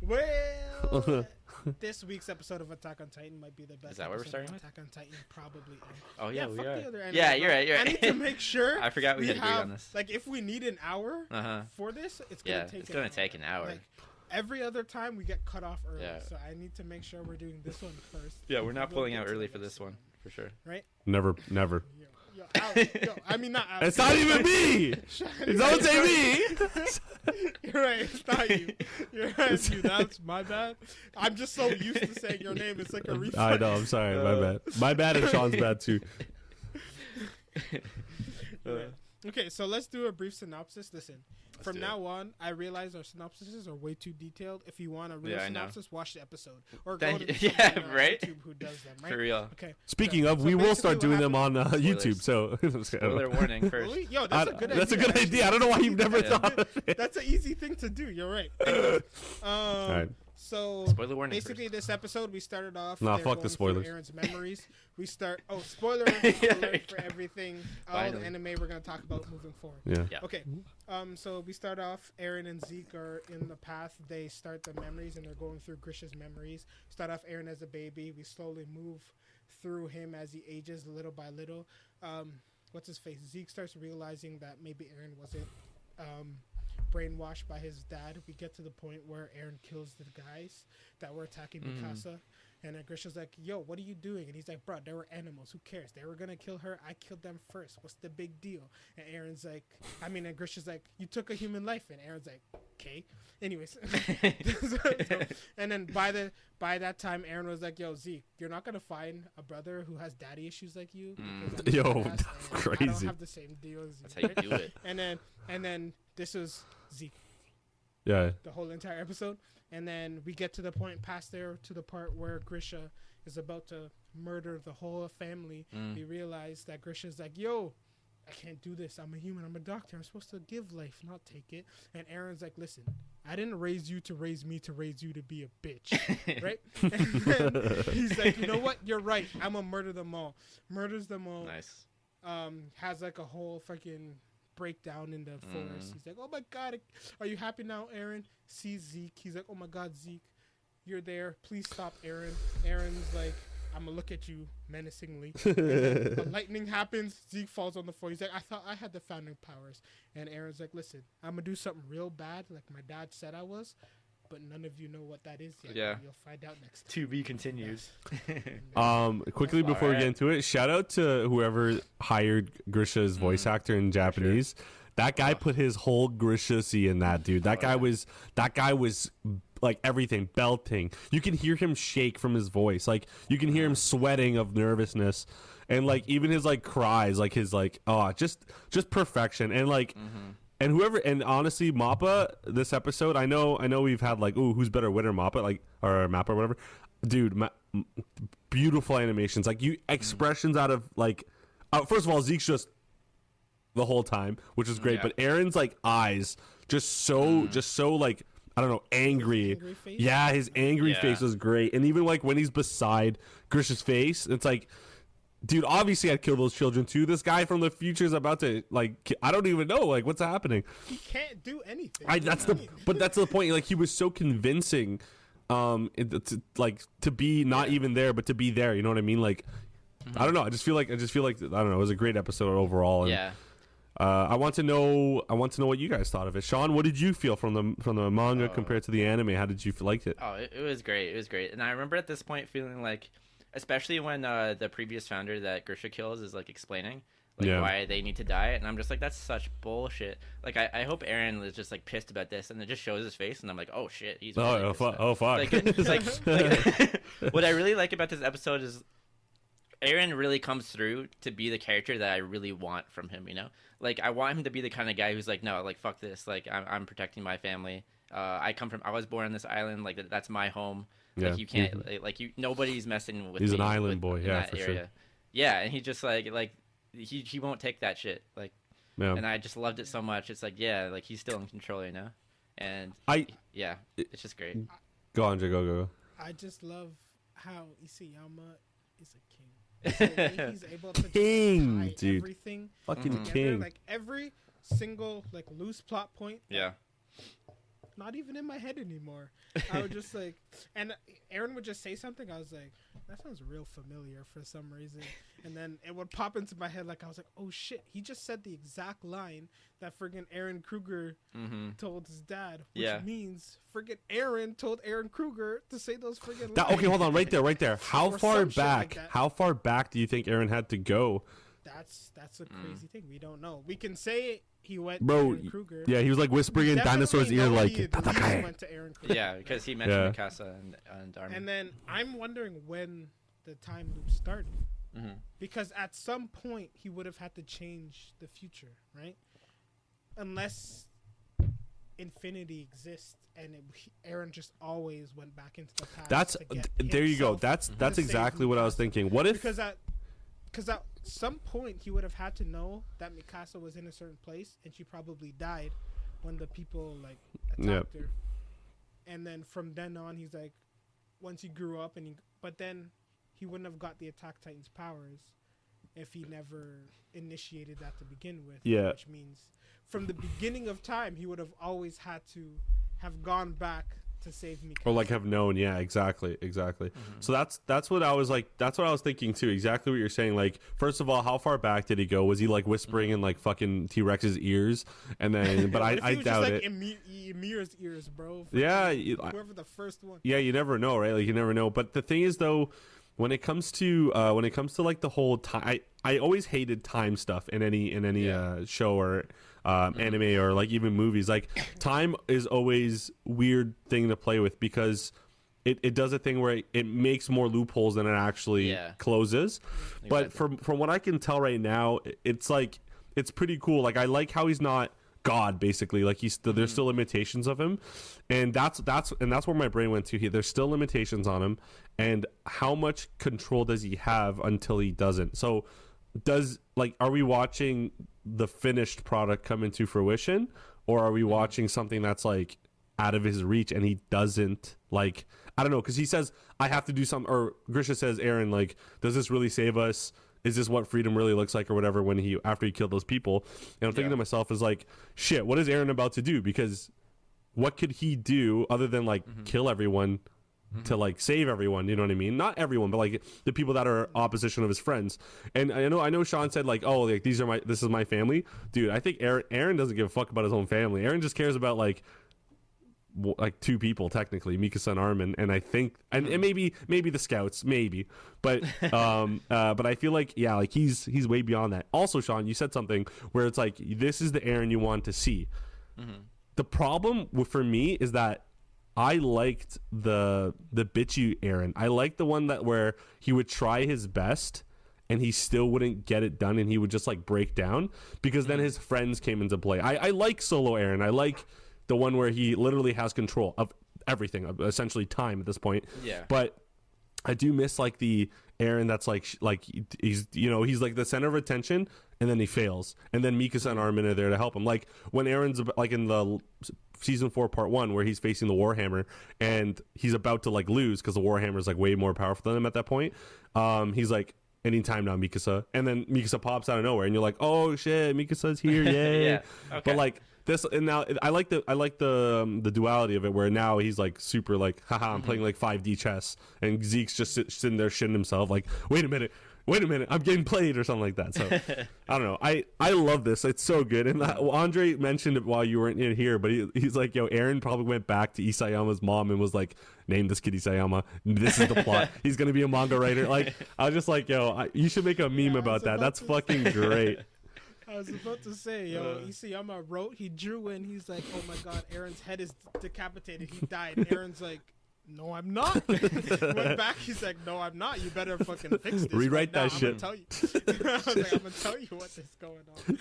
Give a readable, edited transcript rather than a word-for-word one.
Well, this week's episode of Attack on Titan might be the best. Is that what we're starting with? Attack on Titan, probably. Oh yeah, we fuck are. the other anime, Yeah, bro. you're right. You're right. I need to make sure. I forgot we had agreed on this. Like, if we need an hour for this, it's gonna take an hour. Like, every other time we get cut off early, Yeah. so I need to make sure we're doing this one first. Yeah, we're not pulling out early for this one, for sure. Right? Never. Yo, Alex, I mean, not Alex. It's not even me. It's don't say me. You're right. It's not you. You're right. It's you. That's my bad. I'm just so used to saying your name. It's like a reflex. I know. I'm sorry. My bad. My bad, and Sean's bad too. Okay, so let's do a brief synopsis. Listen, from do now on, I realize our synopsises are way too detailed. If you want a real synopsis, watch the episode. Or go to right? YouTube who does them, right? For real. Okay. Speaking of, we will start doing them on YouTube. So, spoiler warning first. Yo, that's a good idea. That's a good idea. I don't know why you've never thought of it. That's an easy thing to do. You're right. Anyways, All right. So spoiler warning basically, this episode we started off. Fuck the spoilers. Aaron's memories. We start. Oh, spoiler alert for everything. All the anime we're gonna talk about moving forward. Yeah. Okay. So we start off. Aaron and Zeke are in the path. They start the memories, and they're going through Grisha's memories. Start off Aaron as a baby. We slowly move through him as he ages, little by little. What's his face? Zeke starts realizing that maybe Aaron wasn't brainwashed by his dad. We get to the point where Aaron kills the guys that were attacking Mikasa. And then Grisha's like, yo, what are you doing? And he's like, bro, they were animals. Who cares? They were going to kill her. I killed them first. What's the big deal? And Aaron's like, and Grisha's like, you took a human life. And Aaron's like, okay. Anyways. And then by that time, Aaron was like, yo, Zeke, you're not going to find a brother who has daddy issues like you. Yo, that's crazy. I don't have the same deal as you. That's how you do it. And then this was Zeke. Yeah. The whole entire episode. And then we get to the point past there to the part where Grisha is about to murder the whole family. We realize that Grisha's like, yo, I can't do this. I'm a human. I'm a doctor. I'm supposed to give life, not take it. And Aaron's like, listen, I didn't raise you to raise me to raise you to be a bitch. Right? And then he's like, you know what? You're right. I'm going to murder them all. Murders them all. Nice. Has like a whole fucking breakdown in the forest. He's like, oh my God, are you happy now, Aaron? Sees Zeke. He's like, oh my God, Zeke, you're there. Please stop, Aaron. Aaron's like, I'm gonna look at you menacingly. The lightning happens. Zeke falls on the floor. He's like, I thought I had the founding powers. And Aaron's like, listen, I'm gonna do something real bad, like my dad said I was, but none of you know what that is yet. Yeah. You'll find out next time. To be continued. Quickly before we get into it, shout out to whoever hired Grisha's voice actor in Japanese. Sure. That guy put his whole Grisha-sy in that, dude. That guy was like everything, belting. You can hear him shake from his voice. Like you can hear him sweating of nervousness. And like even his like cries, like his like just perfection. And like and whoever, and honestly, Mappa, this episode, I know we've had like, ooh, who's better, Winner, Mappa, like, or Mappa or whatever. Dude, beautiful animations. Like you expressions out of like, first of all, Zeke's just the whole time, which is great. But Aaron's like eyes, just so like, I don't know, angry. Yeah, his angry face was great. And even like when he's beside Grisha's face, it's like, dude, obviously I'd kill those children too. This guy from the future is about to like, I don't even know like what's happening. He can't do anything. That's the point. Like he was so convincing, to be not even there, but to be there. You know what I mean? Like, I don't know. I just feel like I don't know. It was a great episode overall. And, I want to know what you guys thought of it. Sean, what did you feel from the manga compared to the anime? How did you like it? Oh, it was great. It was great. And I remember at this point feeling like, especially when the previous founder that Grisha kills is like explaining why they need to die, and I'm just like, that's such bullshit. Like I hope Aaron is just like pissed about this, and it just shows his face, and I'm like, oh shit, he's really fuck. Like, what I really like about this episode is Aaron really comes through to be the character that I really want from him, you know? Like, I want him to be the kind of guy who's like, no, like, fuck this. Like, I'm protecting my family. I was born on this island. Like, that's my home. Yeah. Like, you can't, nobody's messing with me. He's an island boy, yeah, for area. sure. Yeah, and he just, he won't take that shit. Like, and I just loved it so much. It's like, yeah, like, he's still in control, you know? And, it's just great. Go on, Jay, go. I just love how Isayama is a king. He's able to king, tie dude. Everything fucking together. king. Like every single like loose plot point. Yeah. not even in my head anymore. I would just like, and Aaron would just say something. I was like, that sounds real familiar for some reason. And then it would pop into my head. Like I was like, oh shit, he just said the exact line that friggin' Aaron Kruger told his dad, which means friggin' Aaron told Aaron Kruger to say those friggin' lines. Okay, hold on, right there. How Or far some shit like back? that. How far back do you think Aaron had to go? That's a crazy thing. We don't know. We can say he went to Bro, Aaron Kruger. yeah, he was like whispering in Definitely Dinosaur's ear, know like, he at least went to Aaron Kruger. Yeah, because he mentioned Mikasa and Armin. And then I'm wondering when the time loop started. Because at some point he would have had to change the future, right? Unless infinity exists and Aaron just always went back into the past. There you go. That's exactly what I was thinking. What if? Because at some point he would have had to know that Mikasa was in a certain place and she probably died when the people like attacked her. And then from then on, he's like, once he grew up but then he wouldn't have got the Attack Titan's powers if he never initiated that to begin with. Yeah. Which means from the beginning of time, he would have always had to have gone back to save Mikasa. Or like have known, yeah, exactly. So that's what I was like. That's what I was thinking too. Exactly what you're saying. Like, first of all, how far back did he go? Was he like whispering in like fucking T-Rex's ears? And then, but I doubt it. Ymir's ears, bro. Yeah, whoever the first one. Yeah, you never know, right? Like you never know. But the thing is, though, when it comes to like the whole time, I always hated time stuff in any show or anime or like even movies. Like time is always weird thing to play with because it does a thing where it makes more loopholes than it actually closes. Exactly. But from what I can tell right now, it's like it's pretty cool. Like I like how he's not God, basically. Like there's still limitations of him, and that's where my brain went to. There's still limitations on him, and how much control does he have until he doesn't? So are we watching the finished product come into fruition, or are we watching something that's like out of his reach and he doesn't, like, I don't know, because he says I have to do something, or Grisha says, Aaron, like, does this really save us? Is this what freedom really looks like or whatever after he killed those people? And I'm thinking to myself is like, shit, what is Aaron about to do? Because what could he do other than like kill everyone to like save everyone? You know what I mean? Not everyone, but like the people that are opposition of his friends. And I know Sean said like, oh, like this is my family. Dude, I think Aaron doesn't give a fuck about his own family. Aaron just cares about like two people technically, Mikasa and Armin, and I think and maybe the scouts, maybe, but I feel like like he's way beyond that. Also, Sean, you said something where it's like this is the Aaron you want to see. The problem for me is that I liked the bitchy Aaron. I liked the one where he would try his best and he still wouldn't get it done and he would just like break down because then his friends came into play. I like solo Aaron. I like the one where he literally has control of everything, essentially time at this point. Yeah. But I do miss like the Aaron that's like he's like the center of attention and then he fails. And then Mikasa and Armin are there to help him. Like when Aaron's like in the season 4 part 1 where he's facing the Warhammer and he's about to like lose because the Warhammer is like way more powerful than him at that point. He's like, anytime now, Mikasa. And then Mikasa pops out of nowhere and you're like, oh shit, Mikasa's here, yay. Yeah. Okay. But like this, and now I like the duality of it where now he's like super like, haha, I'm playing like 5D chess, and Zeke's just sitting there shitting himself like, wait a minute, I'm getting played or something like that. So I don't know. I love this. It's so good. And Andre mentioned it while you weren't in here, but he's like, yo, Aaron probably went back to Isayama's mom and was like, name this kid Isayama. This is the plot. He's gonna be a manga writer. Like I was just like, yo, you should make a meme about that. That's fucking great. I was about to say, Isayama he drew in, he's like, oh my god, Aaron's head is decapitated, he died. Aaron's like, no, I'm not. Went back, he's like, no, I'm not. You better fucking fix this. Rewrite that shit. I'm gonna tell you. I was like, I'm gonna tell you what is going on.